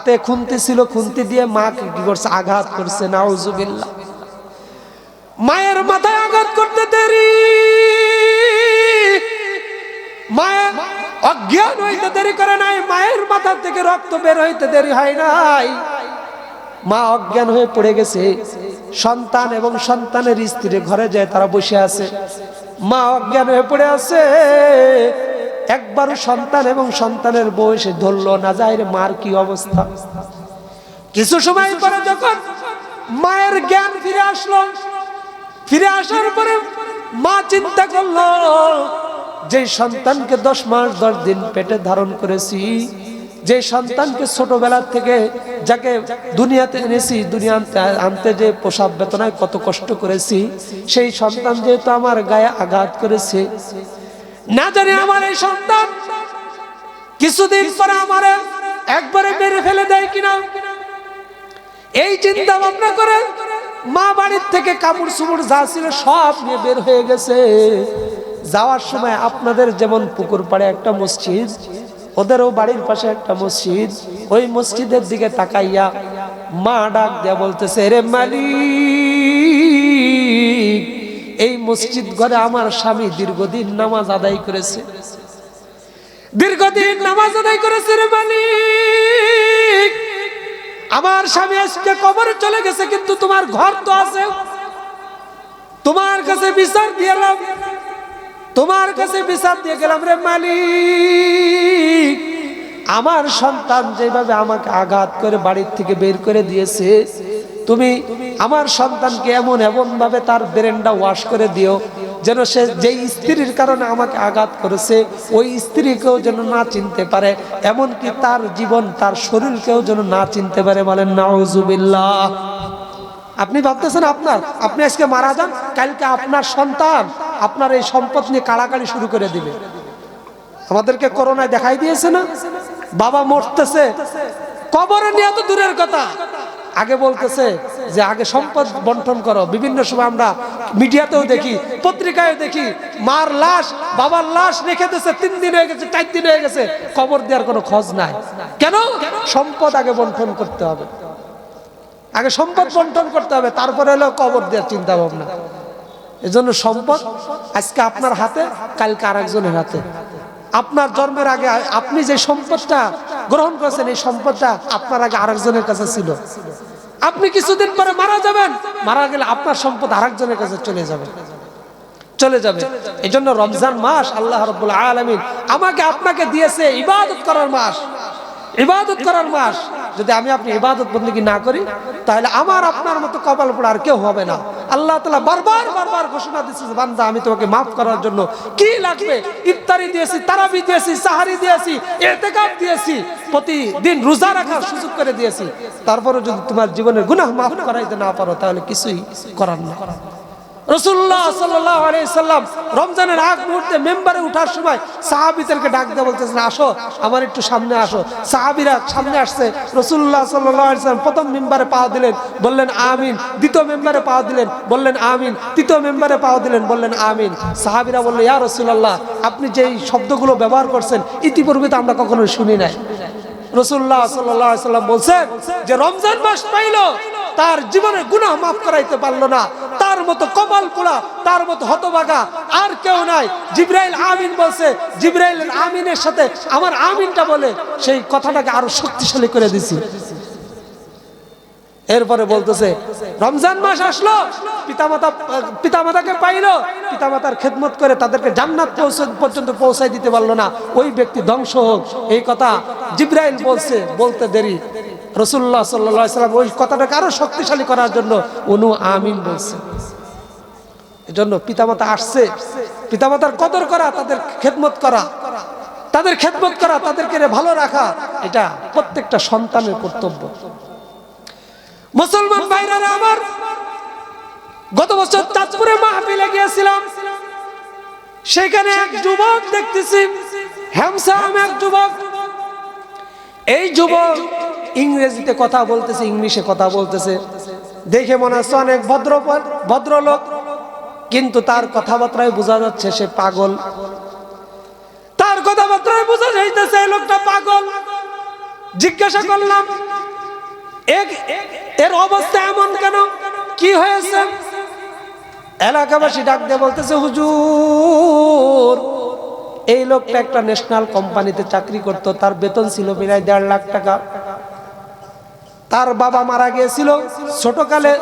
হাতে খুন্তি ছিল, খুন্তি দিয়ে মাকে কি করছে, আঘাত করছে। নাউজুবিল্লাহ। মায়ের মাথায় আঘাত করতে দেরি, মায়ের অজ্ঞান হইতে দেরি করে নাই, মায়ের মাথা থেকে রক্ত বের হইতে দেরি হয় নাই। মা অজ্ঞান হয়ে পড়ে গেছে। সন্তান এবং সন্তানের স্ত্রী ঘরে যায়, তারা বসে আছে। মা অজ্ঞান হয়ে পড়ে আছে। একবারও সন্তান এবং সন্তানের বউ এসে ধরলো না, যায় রে মার কি অবস্থা। কিছু সময় পরে যখন মায়ের জ্ঞান ফিরে আসলো, ফিরে আসার পরে মা চিন্তা করলো, যে সন্তানকে 10 মাস 10 দিন পেটে ধারণ করেছি, যে সন্তানকে ছোটবেলা থেকে যাকে দুনিয়াতে এনেছি, দুনিয়াতে আনতে যে প্রসব বেদনায় কত কষ্ট করেছি, সেই সন্তান যেহেতু আমার গায়ে আঘাত করেছে, না জানি আমার এই সন্তান কিছুদিন পরে আমার একবারে মেরে ফেলে দেয় কিনা। এই চিন্তা ভাবনা করে মা বাড়ির থেকে কাপড় চোপড় যা ছিল সব নিয়ে বের হয়ে গেছে। যাওয়ার সময় আপনাদের যেমন পুকুর পাড়ে একটা মসজিদ, ওদেরও বাড়ির পাশে একটা মসজিদ, ওই মসজিদের দিকে তাকাইয়া মা ডাক দেয়া বলতেছে, রে মালিক, এই মসজিদ ঘরে আমার স্বামী দীর্ঘদিন নামাজ আদায় করেছে, দীর্ঘদিন নামাজ আদায় করেছে রে মালিক। আমার স্বামী আজকে কবরে চলে গেছে, কিন্তু তোমার ঘর তো আছে, তোমার কাছে বিচার দিলাম, তোমার কাছে বিচার দিয়ে গেলাম রে মালিক। আমার সন্তান যেভাবে আমাকে আঘাত করে বাড়ির থেকে বের করে দিয়েছে, তুমি আমার সন্তানকে এমন ভাবে তার ব্রেনটা ওয়াশ করে দিও, যেন সে যেই স্ত্রীর কারণে আমাকে আঘাত করেছে ওই স্ত্রীকেও যেন না চিনতে পারে, এমনকি তার জীবন তার শরীরকেও যেন না চিনতে পারে। বলেন নাউজুবিল্লাহ। আপনি ভাবতেছেন আপনি আজকে মারা যান, কালকে আপনার সন্তান আপনার এই সম্পদ নিয়ে কাড়াকাড়ি শুরু করে দিবে। আমাদেরকে করোনায় দেখাই দিয়েছে না, বাবা মরতেছে, কবরে নিয়ে তো দূরের কথা, আগে বলতেছে যে আগে সম্পদ বন্টন করো। বিভিন্ন সময় আমরা মিডিয়াতেও দেখি, পত্রিকায় দেখি, মার লাশ বাবার লাশ রেখে দিয়েছে, 3 দিন হয়ে গেছে, 4 দিন হয়ে গেছে, কবর দেওয়ার কোনো খোঁজ নাই। কেন? সম্পদ আগে বন্টন করতে হবে, আগে সম্পদ বন্টন করতে হবে, তারপরে হলো কবর দেওয়ার চিন্তা ভাবনা। এজন্য সম্পদ আজকে আপনার হাতে, কালকে আরেকজনের হাতে। আপনার জন্মের আগে আপনি যে সম্পদটা গ্রহণ করেছেন, এই সম্পদটা আপনার আগে আরেকজনের কাছে ছিল। আপনি কিছুদিন পরে মারা যাবেন, মারা গেলে আপনার সম্পদ আরেকজনের কাছে চলে যাবে। এই জন্য রমজান মাস আল্লাহ রাব্বুল আলামিন আমাকে আপনাকে দিয়েছে ইবাদত করার মাস, ইবাদত করার মাস। যদি আপনি ইবাদত বন্দেগী না করি, তাহলে আমার আপনার মতো কপাল পোড়া আর কেউ হবে না। আল্লাহ তাআলা বারবার ঘোষণা দিয়েছে, বান্দা আমি তোমাকে মাফ করার জন্য কি লাগবে, ইফতারি দিয়েছি, তারাবি দিয়েছি, সাহারি দিয়েছি, ইতিকাফ দিয়েছি, প্রতিদিন রোজা রাখার সুযোগ করে দিয়েছি। তারপরে যদি তোমার জীবনের গুনাহ মাফ করাইতে না পারো, তাহলে কিছুই করার না। রাসূলুল্লাহ সাল্লাল্লাহু আলাইহি সাল্লাম রমজানের আগ মুহূর্তে মেম্বারে ওঠার সময় সাহাবীদেরকে ডাক দিয়ে বলতেছেন, আসো আমার একটু সামনে আসো। সাহাবীরা সামনে আসছে, রাসূলুল্লাহ সাল্লাল্লাহু আলাইহি সাল্লাম প্রথম মেম্বারে পা দিলেন, বললেন আমিন। দ্বিতীয় মেম্বারে পা দিলেন, বললেন আমিন। তৃতীয় মেম্বারে পা দিলেন, বললেন আমিন। সাহাবীরা বললেন, ইয়া রাসূলুল্লাহ, আপনি যেই শব্দগুলো ব্যবহার করছেন ইতিপূর্বে তো আমরা কখনো শুনি নাই। রাসূলুল্লাহ সাল্লাল্লাহু আলাইহি সাল্লাম বলছেন যে রমজান মাস পাইলো, তার জীবনের গুনাহ মাফ করাইতে পারলো না, তার মতো কপাল পোড়া, তার মতো হতভাগা আর কেউ নাই। জিবরাইল আমিন বলছে, জিবরাইল আমিনের সাথে আমার আমিনটা বলে সেই কথাটাকে আরো শক্তিশালী করে দিছি। এরপরে বলতেছে রমজান মাস আসলো, পিতামাতাকে পাইলো, পিতামাতার খেদমত করে তাদেরকে জান্নাত পর্যন্ত পৌঁছায় দিতে পারলো না, ওই ব্যক্তি ধ্বংস হোক। এই কথা জিবরাইল বলতে দেরি, রাসূলুল্লাহ সাল্লাল্লাহু আলাইহি সাল্লাম ওই কথাটাকে আরো শক্তিশালী করার জন্য উনি আমিন বলছে। এজন্য পিতামাতা আসছে, পিতামাতার কদর করা, তাদের খেদমত করা, তাদেরকে ভালো রাখা, এটা প্রত্যেকটা সন্তানের কর্তব্য। মুসলমান ভাইরা আমার, গত বছর চাঁদপুরে মাহফিলে গিয়েছিলাম, সেখানে এক যুবক দেখতেছি, হ্যামসাম এক যুবক। এই যুবক ইংরেজিতে কথা বলতেছে, ইংলিশে কথা বলতেছে, দেখে মনে হচ্ছে অনেক ভদ্রলোক, কিন্তু তার কথাবার্তায় বোঝা যাচ্ছে সে পাগল। তার কথাবার্তায় বোঝা যাইতেছে এই লোকটা পাগল। জিজ্ঞাসা করলাম এর অবস্থা এমন কেন, কি হয়েছে? এলাকাবাসী ডাক দিয়ে বলতেছে, হুজুর এই লোকটা একটা ন্যাশনাল কোম্পানিতে চাকরি করত, তার বেতন ছিল প্রায় 1.5 লাখ টাকা। তার বাবা মারা গিয়েছিল ছোটকালে,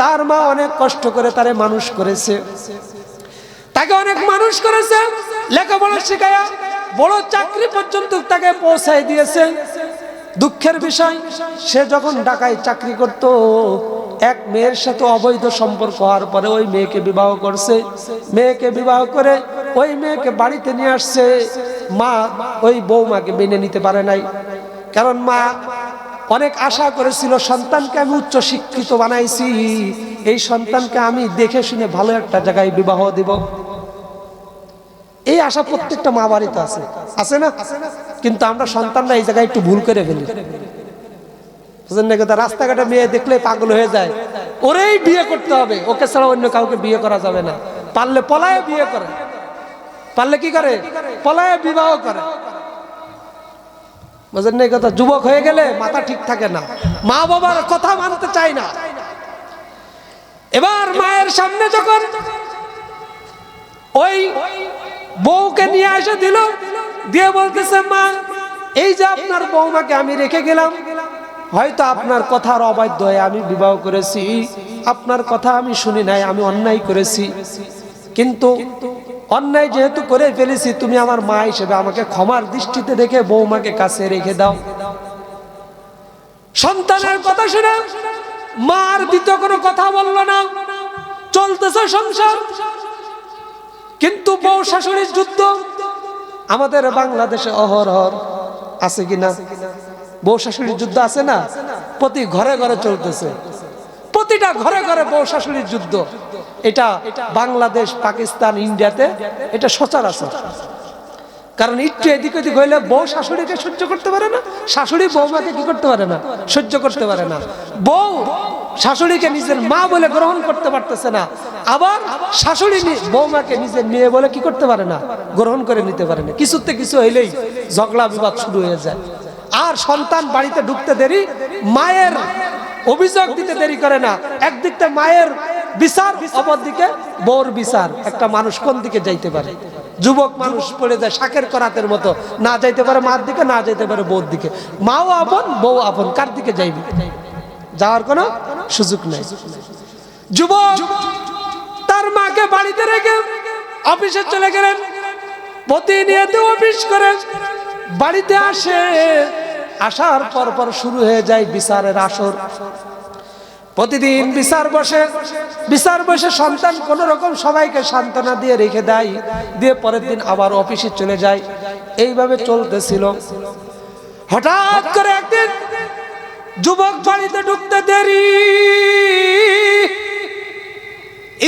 তার মা অনেক কষ্ট করে তারে মানুষ করেছে, তাকে অনেক মানুষ করেছে, লেখাপড়া শেখায়া বড় চাকরি পর্যন্ত তাকে পৌঁছায় দিয়েছে। দুঃখের বিষয়, সে যখন ঢাকায় চাকরি করত, এক মেয়ের সাথে অবৈধ সম্পর্ক হওয়ার পরে ওই মেয়েকে বিবাহ করছে। মেয়েকে বিবাহ করে ওই মেয়েকে বাড়িতে নিয়ে আসছে। মা ওই বৌমাকে মেনে নিতে পারে নাই, কারণ মা অনেক আশা করেছিল সন্তানকে আমি উচ্চ শিক্ষিত বানাইছি, এই সন্তানকে আমি দেখে শুনে ভালো একটা জায়গায় বিবাহ দিব। এই আশা প্রত্যেকটা মা বাড়িতে আছে, আছে না? কিন্তু আমরা সন্তানরা এই জায়গায় একটু ভুল করে ফেলি। রাস্তাঘাটে মেয়ে দেখলে পাগল হয়ে যায়, ওরেই বিয়ে করতে হবে, ওকে ছাড়া অন্য কাউকে বিয়ে করা যাবে না। পারলে পলায়ে বিয়ে করে, পারলে কি করে? পলায়ে বিবাহ করে। বুঝলেন না কথা? যুবক হয়ে গেলে মাথা ঠিক থাকে না, মা বাবার কথা মানতে চায় না। এবার মায়ের সামনে যখন ওই বউকে নিয়ে এসে দিল, দিয়ে বলতেছে, মা এই যে আপনার বৌমাকে আমি রেখে গেলাম, হয়তো আপনার কথার অবাধ্য হয়ে আমি বিবাহ করেছি, আপনার কথা আমি শুনি নাই, আমি অন্যায় করেছি, কিন্তু অন্যায় যেহেতু করে ফেলেছি, তুমি আমার মা হিসেবে আমাকে ক্ষমার দৃষ্টিতে দেখে বৌমাকে কাছে রেখে দাও। সন্তানের কথা শুনে মার দ্বিতীয় কোনো কথা বলল না, চলতেছে সংসার। কিন্তু বউ শাশুড়ির যুদ্ধ আমাদের বাংলাদেশে অহরহ আছে কিনা? বউ শাশুড়ির যুদ্ধ আছে না? প্রতি ঘরে ঘরে চলতেছে, প্রতিটা ঘরে ঘরে বউ শাশুড়ির যুদ্ধ। এটা বাংলাদেশ, পাকিস্তান, ইন্ডিয়াতে এটা সচরাচর। কারণ একটু এদিক ওদিক হইলে বউ শাশুড়িকে সহ্য করতে পারে না, শাশুড়ি বৌমাকে কি করতে পারে না? সহ্য করতে পারে না। বউ শাশুড়িকে নিজের মা বলে গ্রহণ করতে পারতেছে না, আবার শাশুড়ি বৌমাকে নিজের মেয়ে বলে কি করতে পারে না? গ্রহণ করে নিতে পারে না। কিছুতে কিছু হইলেই ঝগড়া বিবাদ শুরু হয়ে যায়। আর সন্তান বাড়িতে ঢুকতে দেরি, মায়ের অভিযোগ দিতে দেরি করে না। একদিকটা মায়ের বিচার, অপরদিকে বউর বিচার। একটা মানুষ কোন দিকে যাইতে পারে? যুবক মানুষ পড়ে যায় শাকের করাতের মতো, না যাইতে পারে মার দিকে, না যাইতে পারে বউর দিকে। মাও আপন, বউ আপন, কার দিকে যাইবে? যাওয়ার কোনো সুযোগ নাই। যুবক তার মাকে বাড়িতে রেখে অফিসে চলে গেলেন। প্রতিনিয়ত অফিস করে বাড়িতে আসে, আসার পর পর শুরু হয়ে যায় বিচারের আসর। প্রতিদিন বিচার বসে সন্তান কোন রকম সবাইকে সান্ত্বনা দিয়ে রেখে দেয়, দিয়ে পরের দিন আবার অফিসে চলে যায়। এইভাবে চলতেছিল। হঠাৎ করে একদিন যুবক বাড়িতে ঢুকতে দেরি,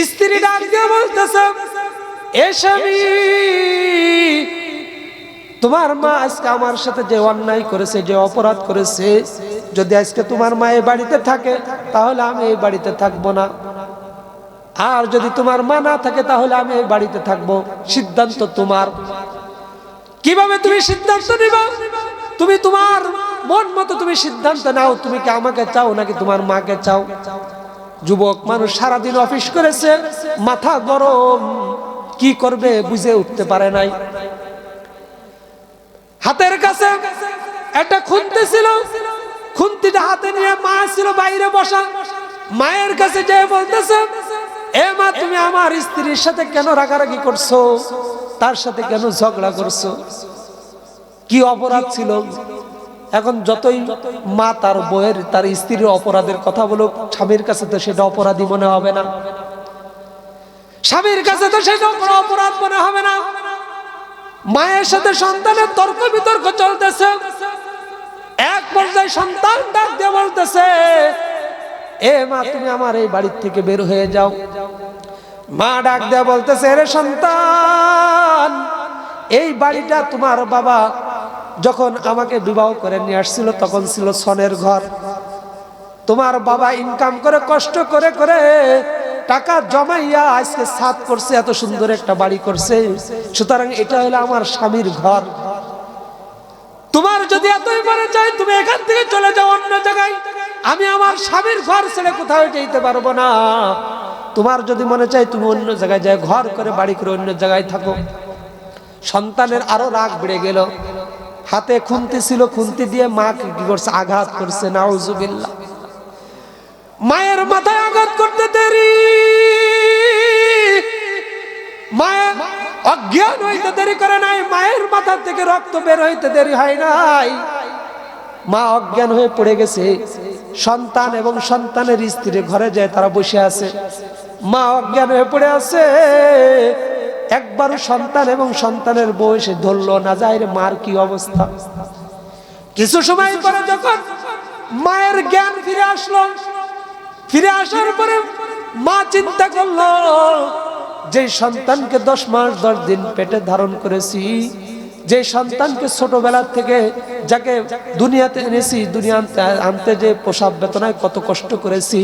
স্ত্রী ডাক দিয়ে বলতেছে, এ স্বামী, তোমার মা আজকে আমার সাথে যে অন্যায় করেছে, যে অপরাধ করেছে, যদি আজকে তোমার মা এই বাড়িতে থাকে তাহলে আমি এই বাড়িতে থাকবো না, আর যদি তোমার মা না থাকে তাহলে আমি এই বাড়িতে থাকবো। সিদ্ধান্ত তোমার। কিভাবে তুমি সিদ্ধান্ত নিবা? তুমি তোমার মন মতো তুমি সিদ্ধান্ত নাও। তুমি কি আমাকে চাও নাকি তোমার মাকে চাও? যুবক মানুষ সারাদিন অফিস করেছে, মাথা গরম, কি করবে বুঝে উঠতে পারে নাই। হাতের কাছে একটা খুন্তি ছিল, খুন্তিটা হাতে নিয়ে মা ছিল বাইরে বসা। মায়ের কাছে যেয়ে বলতেছে, এ মা, তুমি আমার স্ত্রীর সাথে কেন রাগারাগি করছো? তার সাথে কেন ঝগড়া করছো? কি অপরাধ ছিল? এখন যতই মা তার বউয়ের, তার স্ত্রীর অপরাধের কথা বলুক, স্বামীর কাছে তো সেটা অপরাধী মনে হবে না। স্বামীর কাছে তো সেটা অপরাধ মনে হবে না। মায়ের সাথে সন্তানের তর্ক বিতর্ক চলতেছে। এক পর্যায়ে সন্তান ডাক দিয়ে বলতেছে, এ মা, তুমি আমার এই বাড়ি থেকে বের হয়ে যাও। মা ডাক দিয়ে বলতেছে, রে সন্তান, এই বাড়িটা তোমার বাবা যখন আমাকে বিবাহ করে নিয়ে আসছিল তখন ছিল ছনের ঘর। তোমার বাবা ইনকাম করে কষ্ট করে করে টাকা জমাইয়া আজকে ছাদ করছে, এত সুন্দর একটা বাড়ি করছে। সুতরাং এটা হলো আমার স্বামীর ঘর। তোমার যদি এতই মনে চাই তুমি এখান থেকে চলে যাও অন্য জায়গায়, আমি আমার স্বামীর ঘর ছেড়ে কোথাও যেতে পারবো না। তোমার যদি মনে চাই তুমি অন্য জায়গায় যাও, ঘর করে বাড়ি করে অন্য জায়গায় থাকো। সন্তানের আরো রাগ বেড়ে গেল। হাতে খুন্তি ছিল, খুন্তি দিয়ে মাকে কি করছে, আঘাত করছে। নাউজুবিল্লাহ। মায়ের মাথায় আঘাত করতে দেরি, মায়ের অজ্ঞান হইতে দেরি করে নাই, মায়ের মাথা থেকে রক্ত বের হইতে দেরি হয় নাই। মা অজ্ঞান হয়ে পড়ে গেছে। সন্তান এবং সন্তানের স্ত্রী ঘরে যায়, তারা বসে আছে। মা অজ্ঞান হয়ে পড়ে আছে। একবারও সন্তান এবং সন্তানের বয়সে ধরলো না যায় রে মার কি অবস্থা। কিছু সময় পরে যখন মায়ের জ্ঞান ফিরে আসলো, ফিরে আসার পরে মা চিন্তা করলো, যে সন্তানকে 10 মাস 10 দিন পেটে ধারণ করেছি, যে সন্তানকে ছোটবেলা থেকে যাকে দুনিয়াতে এনেছি, দুনিয়া আনতে যে প্রসব বেদনায় কত কষ্ট করেছি,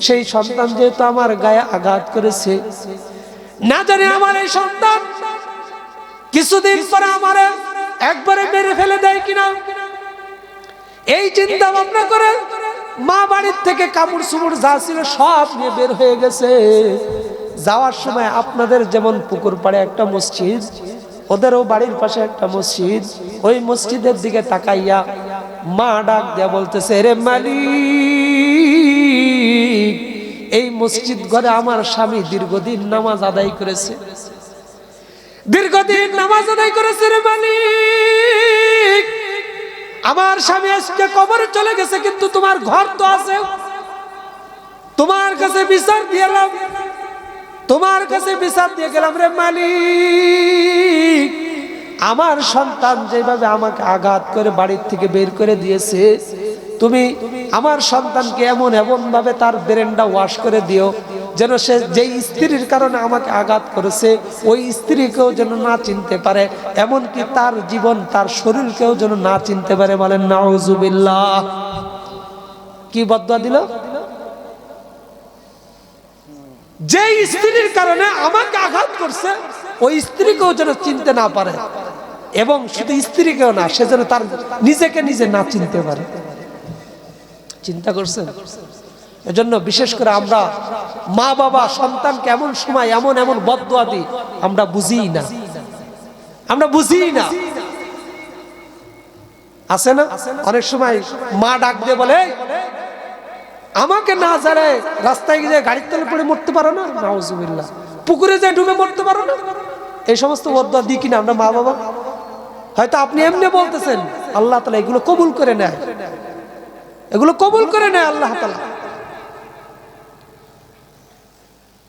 সেই সন্তান যেহেতু আমার গায়ে আঘাত করেছে, না জানি আমার এই সন্তান কিছুদিন পরে আমার একবারে মেরে ফেলে দেয় কিনা। এই চিন্তা ভাবনা করে মা বাড়ির থেকে কাপড় চুপড় যা ছিল সব নিয়ে বের হয়ে গেছে। যাওয়ার সময় আপনাদের যেমন পুকুর পাড়ে একটা মসজিদ, ওদেরও বাড়ির পাশে একটা মসজিদ, ওই মসজিদের দিকে তাকাইয়া মা ডাক দিয়া বলতেছে, রে মালিক, এই মসজিদ ঘরে আমার স্বামী দীর্ঘদিন নামাজ আদায় করেছে, দীর্ঘদিন নামাজ আদায় করেছে রে মালিক। আমার স্বামী আজকে কবরে চলে গেছে, কিন্তু তোমার ঘর তো আছে, তোমার কাছে বিচার দিলাম, তোমার কাছে বিচার দিয়ে গেলাম রে মালিক। আমার সন্তান যেভাবে আমাকে আঘাত করে বাড়ির থেকে বের করে দিয়েছে, তুমি আমার সন্তানকে এমন ভাবে তার ব্রেনটা ওয়াশ করে দিও, যেন সে যেই স্ত্রীর কারণে আমাকে আঘাত করেছে ওই স্ত্রীকেও যেন না চিনতে পারে, এমনকি তার জীবন তার শরীরকেও যেন না চিনতে পারে। বলেন নাউজুবিল্লাহ। কি বদদুয়া দিল? যে স্ত্রীর কারণে আমাকে আঘাত করছে ওই স্ত্রীকেও যেন চিনতে না পারে, এবং শুধু স্ত্রীকেও না, সে যেন তার নিজেকে নিজে না চিনতে পারে। চিন্তা করছেন? এজন্য বিশেষ করে আমরা মা বাবা সন্তানকে এমন সময় এমন এমন বদদুয়া দিই, আমরা বুঝি না, আমরা বুঝি না। আছে না অনেক সময় মা ডাক দিয়ে বলে, আমাকে না জানে রাস্তায় গিয়ে গাড়ির তলে পড়ে মরতে পারো না, নাউজুবিল্লাহ, পুকুরে যায় ডুবে মরতে পারো না। এই সমস্ত বদদুয়া দিই কিনা আমরা মা বাবা? হয়তো আপনি এমনি বলতেছেন, আল্লাহ তাআলা এগুলো কবুল করে নেয়, এগুলো কবুল করে নেয় আল্লাহ তাআলা।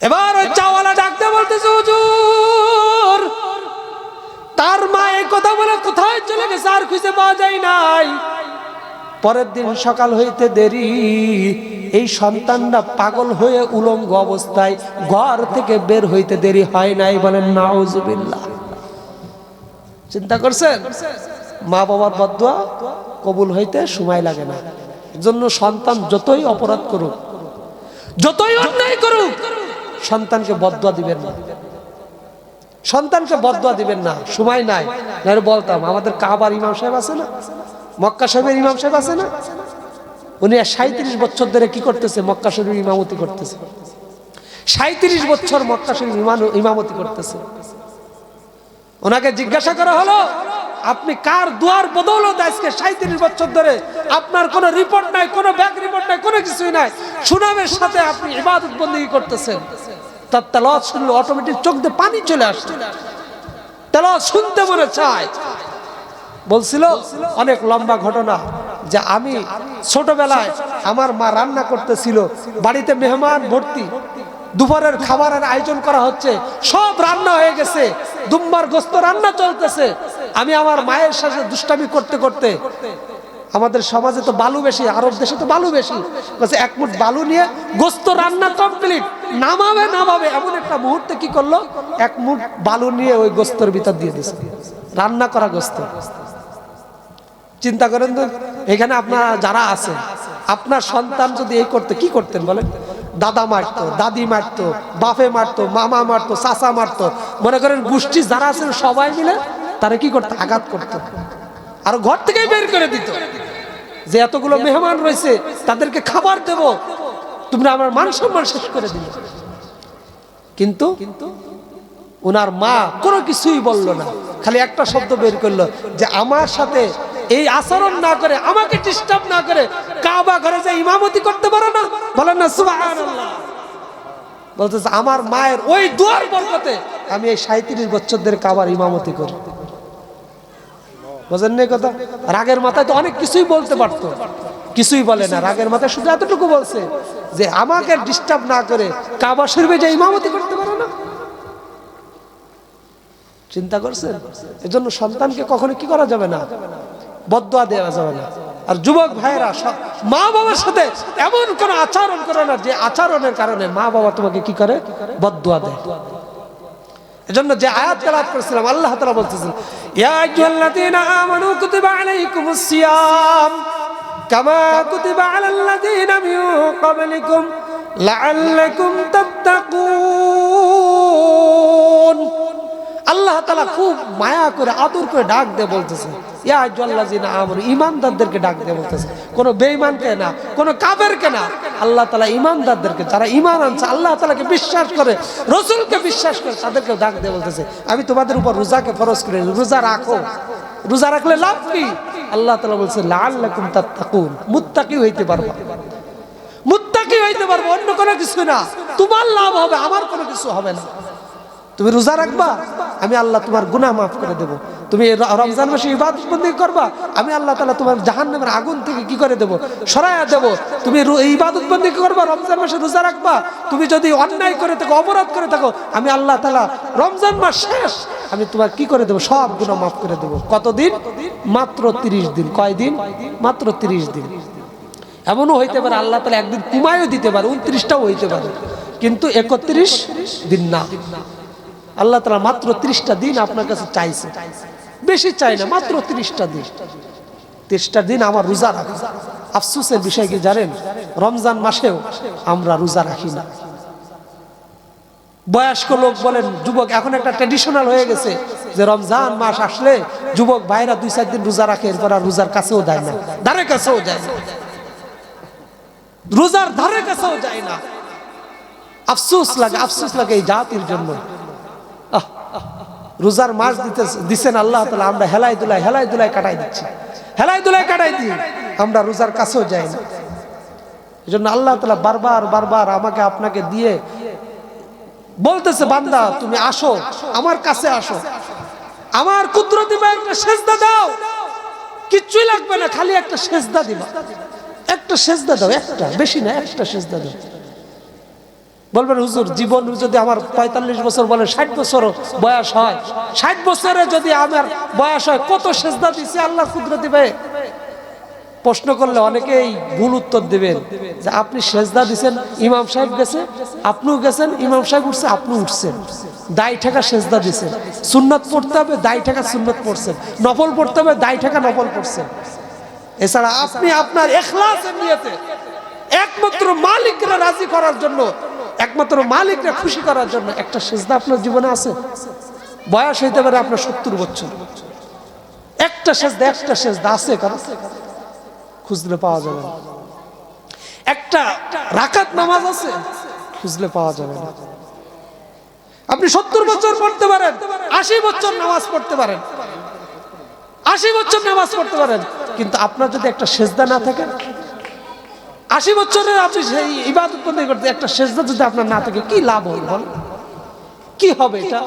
এবার ওই চাওয়ালা ডাকতে বলতেছে, হুজুর, তার মা এই কথা বলে কোথায় চলে গেছে আর খুঁজে পাওয়া যায় নাই। পরের দিন সকাল হইতে দেরি, এই সন্তানটা পাগল হয়ে উলঙ্গ অবস্থায় ঘর থেকে বের হইতে দেরি হয় নাই। বলেন নাউজুবিল্লাহ। চিন্তা করছেন? মা বাবার বদদুয়া কবুল হইতে সময় লাগে না। এজন্য সন্তান যতই অপরাধ করুক, যতই অন্যায় করুক, সন্তানকে বদদুয়া দিবেন না, সন্তানকে বদদুয়া দিবেন না। সময় নাই, নাহলে বলতাম। আমাদের কাবার ইমাম সাহেব আছে না, মক্কা শরীফের ইমাম সাহেব আছে না, উনি 37 বছর ধরে কি করতেছে? মক্কা শরীফ ইমামতি করতেছে। 37 বছর মক্কা শরীফ ইমামতি করতেছে। ওনাকে জিজ্ঞাসা করা হলো, আপনি কার দুয়ার বদৌলতে আজকে 37 বছর ধরে আপনার কোনো রিপোর্ট নাই, কোনো ব্যাক রিপোর্ট নাই, কোনো কিছুই নাই, সুনামের সাথে আপনি ইবাদত বন্দেগী করতেছেন? তার তেলাওয়াত শুনলে অটোমেটিক চোখ দিয়ে পানি চলে আসে, তেলাওয়াত শুনতে মনে চায়। বলছিল অনেক লম্বা ঘটনা, যে আমি ছোটবেলায় আমার মা রান্না করতেছিল, বাড়িতে মেহমান ভর্তি, দুপুরের খাবারের আয়োজন করা হচ্ছে, সব রান্না হয়ে গেছে, দুম্বার গোস্ত রান্না চলতেছে। আমি আমার মায়ের সাথে দুষ্টামি করতে করতে, আমাদের সমাজে তো বালু বেশি, আরব দেশে তো বালু বেশি, এক মুঠ বালু নিয়ে গোস্ত রান্না কমপ্লিট, নামাবে নামাবে এমন একটা মুহূর্তে কি করলো, এক মুঠ বালু নিয়ে ওই গোস্তর ভিতর দিয়ে দিয়েছে, রান্না করা গোস্ত। চিন্তা করেন তো, এখানে আপনারা যারা আছেন, আপনার সন্তান যদি এই করতে, কি করতেন বলেন? দাদা মারতো, দাদি মারতো, বাপে মারতো, মামা মারতো, চাচা মারতো, মনে করেন গোষ্ঠী যারা আছেন সবাই মিলে তারা কি করতো? আঘাত করতো। আর ঘর থেকেই বের করে দিত যে এতগুলো মেহমান রয়েছে তাদেরকে খাবার দেব, তোমরা আমার মান সম্মান শেষ করে দিলে। কিন্তু ওনার মা কোনো কিছুই বলল না, খালি একটা শব্দ বের করলো যে আমার সাথে এই আচরণ না করে, আমাকে ডিস্টার্ব না করে কাবা ঘরে যে ইমামতি করতে পারো না? বলেন না সুবহানাল্লাহ। বলতেছে আমার মায়ের ওই দুয়ার বরকতে আমি এই 37 বছর ধরে কাবার ইমামতি করি। বুঝেন না কথা? রাগের মাথায় তো অনেক কিছুই বলতে পারতো, কিছুই বলে না। রাগের মাথায় শুধু এতটুকু বলছে যে আমাকে ডিস্টার্ব না করে কাবা শরীফে যে ইমামতি করতে পারো না। চিন্তা করছেন? এজন্য সন্তানকে কখনো কি করা যাবে না, বদদুয়া দেওয়া যাবে না। আর যুবক ভাইয়েরা, মা বাবার সাথে এমন কোন আচরণ করো না যে আচরণের কারণে মা বাবা তোমাকে কি করে, বদদুয়া দেয়। এজন্য যে আয়াত তেলাওয়াত করেছিলাম, আল্লাহ তাআলা বলতেছেন ইয়া আইয়ুহাল্লাযীনা আমানু কুতিবা আলাইকুমুস সিয়াম কামা কুতিবা আলাল্লাযীনা মিন ক্বাবলিকুম লাআল্লাকুম তাত্তাকুন। আল্লাহ তাআলা খুব মায়া করে আদর করে ডাক দিয়ে বলতেছে ইয়া আইয়ুহাল্লাযীনা আমানু, ঈমানদারদেরকে ডাক দিয়ে বলতেছে, কোনো বেঈমানকে না, কোনো কাফেরকে না। আল্লাহ তাআলা ঈমানদারদেরকে, যারা ঈমান আনছে, আল্লাহ তাআলাকে বিশ্বাস করে, রাসূলকে বিশ্বাস করে, তাদেরকে ডাক দিয়ে বলতেছে আমি তোমাদের উপর রোজাকে ফরজ করে দিলাম, রোজা রাখো। রোজা রাখলে লাভ কি? আল্লাহ তাআলা বলছে লাআল্লাকুম তাত্তাকুন, মুত্তাকি হইতে পারবা, মুত্তাকি হইতে পারবো, অন্য কোনো কিছু না। তোমার লাভ হবে, আমার কোনো কিছু হবে না। তুমি রোজা রাখবা, আমি আল্লাহ তোমার গুনাহ মাফ করে দেব। তুমি রমজান মাসে ইবাদত বন্দেগী করবা, আমি আল্লাহ তাআলা তোমার জাহান্নামের আগুন থেকে কি করে দেব, সরায়া দেব। তুমি ইবাদত বন্দেগী করবা, রমজান মাসে রোজা রাখবা, তুমি যদি অন্যায় করে থাকো, অপরাধ করে থাকো, আমি আল্লাহ তাআলা রমজান মাস শেষ আমি তোমার কি করে দেব, সব গুনাহ মাফ করে দেব। কতদিন? মাত্র 30 দিন। কয়দিন? মাত্র 30 দিন। এমনও হইতে পারে আল্লাহ তাআলা একদিন কমায়ও দিতে পারে, 29টাও হইতে পারে, কিন্তু 31 দিন না। আল্লাহ তাআলা মাত্র 30টা দিন আপনার কাছে চাইছে, বেশি চাই না, মাত্র 30টা দিন। 30টা দিন আমার রোজা রাখা। আফসোসের বিষয় কি জানেন? রমজান মাসেও আমরা রোজা রাখি না। বয়স্ক লোক বলেন, যুবক, এখন একটা ট্র্যাডিশনাল হয়ে গেছে যে রমজান মাস আসলে যুবক ভাইরা 2-4 দিন রোজা রাখে, এরপর আর রোজার কাছেও যায় না, ধারে কাছেও যায় না, রোজার ধারে কাছেও যায় না। আফসোস লাগে এই জাতির জন্য। রোজার মাস দিচ্ছেন আল্লাহ তাআলা, আমরা হেলাই দুলাই কাটাই দিচ্ছি, হেলাই দুলাই কাটাই দিই, আমরা রোজার কাছেও যাই না। এই জন্য আল্লাহ তাআলা বারবার আমাকে আপনাকে দিয়ে বলতেছে, বান্দা তুমি আসো, আমার কাছে আসো, আমার কুদরতি পায়ে একটা সেজদা দাও, কিচ্ছুই লাগবে না, খালি একটা সেজদা দিবা, একটা সেজদা দাও, একটা, বেশি না, একটা সেজদা দাও। বলবেন হুজুর, জীবন যদি আমার 45 বছর, বলে 60 বছর বয়স হয়, 60 বছরে যদি আমার বয়স হয়, কত সেজদা দিছে আল্লাহর কুদরতি পায়ে? প্রশ্ন করলে অনেকেই ভুল উত্তর দিবেন যে আপনি সেজদা দিছেন, ইমাম সাহেব গেছে, আপনিও গেছেন, ইমাম সাহেব উঠছে, আপনি উঠছেন, দায় ঠেকা সেজদা দিছেন, সুন্নত পড়তে হবে, দায় ঠেকা সুন্নত পড়ছেন, নফল পড়তে হবে, দায় ঠেকা নফল পড়ছেন। এছাড়া আপনি আপনার ইখলাসের নিয়তে একমাত্র মালিককে রাজি করার জন্য, একমাত্র মালিককে খুশি করার জন্য একটা সেজদা আপনার জীবনে আছে। বয়স হইতে পারে আপনার 70 বছর, একটা সেজদা আছে কারণ খুঁজলে পাওয়া যাবে না। একটা রাকাত নামাজ আছে, খুঁজলে পাওয়া যাবে না। আপনি 70 বছর পড়তে পারেন, 80 বছর নামাজ পড়তে পারেন, 80 বছর নামাজ পড়তে পারেন, কিন্তু আপনার যদি একটা সেজদা না থাকে, 80 বছরে আপনি সেই ইবাদত বন্দেগী করতে, একটা সেজদা যদি আপনার না থাকে, কি লাভ হবে বল? কি হবে এটা?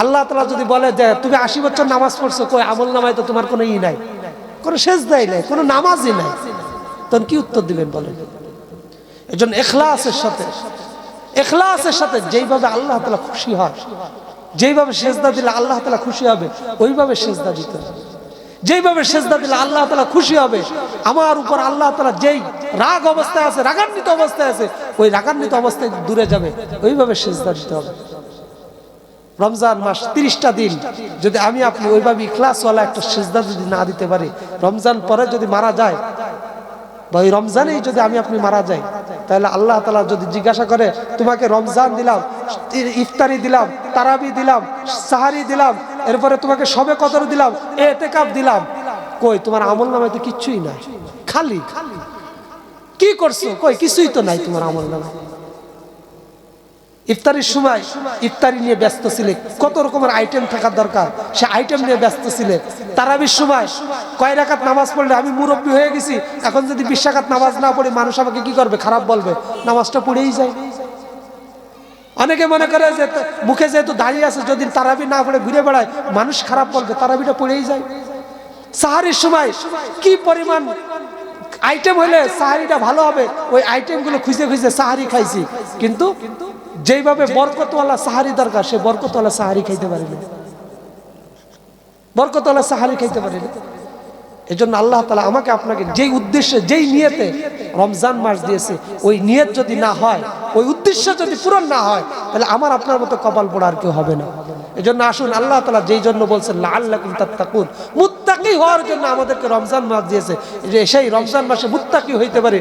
আল্লাহ তাআলা যদি বলে যে তুমি 80 বছর নামাজ পড়ছো, কই আমল নামায় তো তোমার কোনো নাই, কোনো সেজদাই নাই, কোনো নামাজই নাই, তখন কি উত্তর দিবেন বলেন? এজন্য ইখলাসের সাথে যেইভাবে আল্লাহ তাআলা খুশি হয়, যেইভাবে সেজদা দিলে আল্লাহ তাআলা খুশি হবে, ওইভাবে সেজদা দিতে হবে। যেইভাবে সেজদা দিলে আল্লাহ তাআলা খুশি হবে, আমার উপর আল্লাহ তাআলা যেই রাগ অবস্থায় আছে, রাগান্বিত অবস্থায় আছে, ওই রাগান্বিত অবস্থায় দূরে যাবে, ওইভাবে সেজদা দিতে হবে। রমজান মাস 30টা দিন যদি আমি আপনি ওইভাবে ইখলাসওয়ালা একটা সেজদা যদি না দিতে পারি, রমজান পরে যদি মারা যায়, বা ওই রমজানেই যদি আমি আপনি মারা যাই, তাহলে আল্লাহ তাআলা যদি জিজ্ঞাসা করে, তোমাকে রমজান দিলাম, ইফতারি দিলাম, তারাবি দিলাম, সাহারি দিলাম, এরপরে তোমাকে শবে কদর দিলাম, ইতিকাফ দিলাম, কই তোমার আমল নামায় তো কিচ্ছুই নাই, খালি। কি করছো? কই কিছুই তো নাই তোমার আমল নামায়। ইফতারির সময় ইফতারি নিয়ে ব্যস্ত ছিলে, কত রকমের আইটেম থাকার দরকার, সে আইটেম নিয়ে ব্যস্ত ছিলে। তারাবির সময় কয় রাকাত নামাজ পড়লে, আমি মুরব্বী হয়ে গেছি, এখন যদি 20 রাকাত নামাজ না পড়ি মানুষ আমাকে কি করবে? খারাপ বলবে। নামাজটা পড়েই যায়। অনেকে মনে করে যে মুখে যেহেতু দাঁড়িয়ে আছে, যদি তারাবি না পড়ে ঘুরে বেড়ায় মানুষ খারাপ বলবে, তারাবিটা পড়েই যায়। সাহারির সময় কি পরিমাণ আইটেম হলে সাহারিটা ভালো হবে, ওই আইটেমগুলো খুঁজে খুঁজে সাহারি খাইছি, কিন্তু যেইভাবে বরকতওয়ালা সাহারি দরকার সে বরকতওয়ালা সাহারি খাইতে পারি না, বরকতওয়ালা সাহারি খাইতে পারি না। এই জন্য আল্লাহ তাআলা আমাকে আপনাকে যেই উদ্দেশ্যে যেই নিয়তে রমজান মাস দিয়েছে, ওই নিয়ত যদি না হয়, ওই উদ্দেশ্য যদি পূরণ না হয়, তাহলে আমার আপনার মতো কপাল পোড়া আর কেউ হবে না। এই জন্য আসুন, আল্লাহ তাআলা যেই জন্য বলছেন লাআল্লাকুম তাত্তাকুন, মুত্তাকি হওয়ার জন্য আমাদেরকে রমজান মাস দিয়েছে, যে সেই রমজান মাসে মুত্তাকি হইতে পারে।